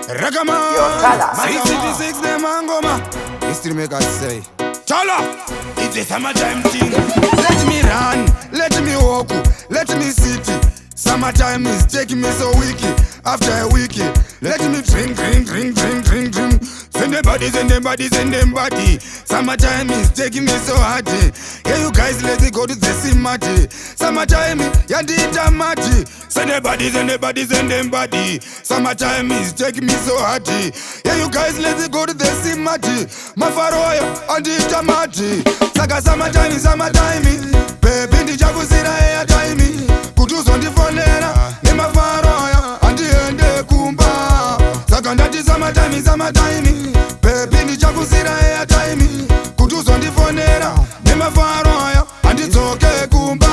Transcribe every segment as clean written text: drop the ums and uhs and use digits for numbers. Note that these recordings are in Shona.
Ragama, Yo, Chala. 666 them angoma. History makers say, Chala, it's a summertime thing. Let me run, let me walk, let me sit. Summertime is taking me so wicked. After a week, let me drink. Send them body, send them body, send them body. Summertime is taking me so hard. Hey, you guys, let's go to the city. Summertime, yandita mati. Send them body, send them body, send them body. Summertime is taking me so hard. Hey, you guys, let's go to the city. Mafaroya, andita mati. Saka summertime, baby, ndi chakuzira ya time. Kutuzo ndifonera, ni mafaroya, andiende kumba. Saka ndati summertime, baby, ndi chakuzira ya time. Kutuzo ndifonera, ni mafaroya, andidzoke kumba.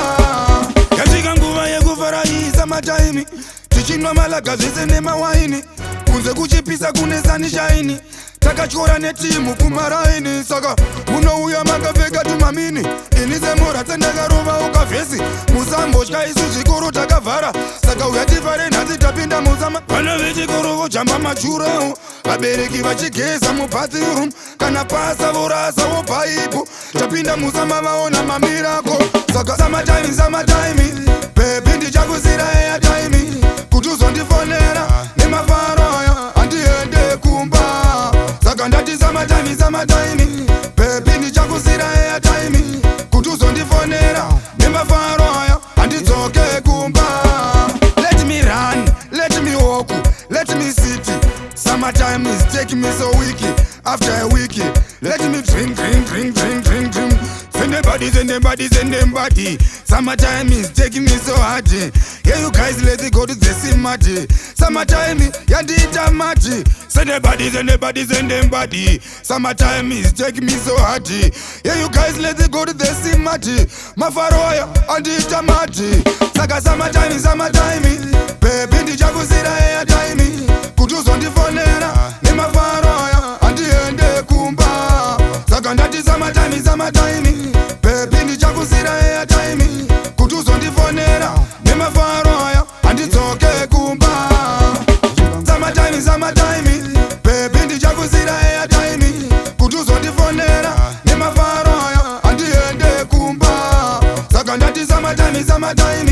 Yafika nguva yekufarahi summertime. Tichinwa malaga zvese nemawaini. Kunze kuchipisa kune sunshine. Takachora netimu kumaraini. Saka munouya makapfeka tumamini. Ini semura tsendakarova ukavhesi. Musambotya isu zvikoro takavhara. Saka uya tifare nhasi tapinda muzama. Vana vechikoro vojamba machuro. Vabereki vachigeza mubathroom. Kana pasa vorasa vobhaipo. Tapinda muzama vaona mamirako. Saka summertime, baby ndichakuzira airtime. Kuti uzondifonera nemafaroya andiende kumba. Saka ndati summertime, baby ndichakuzira airtime. Kuti uzondifonera nemafaroya andidzoke kumba. Let me run, let me walk, let me sit. Summertime is taking me so wicked. After a week, let me drink. Send them body, send them body, send them body. Summertime is taking me so hard. Yeah, you guys, let's go to the city. Summertime, yandita mati. Send them body, send them body, send them body. Summertime is taking me so hard. Yeah, you guys, let's go to the city. Mafaroya, andita mati. Saka summertime, baby, ndichakuzira airtime. Kuti uzondifonera, ni mafaroya, andiende kumba. Saka ndati summertime, baby, ndichakuzira airtime. Kuti uzondifonera, ni mafaroya, andidzoke kumba. Summertime, baby, ndichakuzira airtime. Kuti uzondifonera, ni mafaroya, andiende kumba. Saka ndati summertime,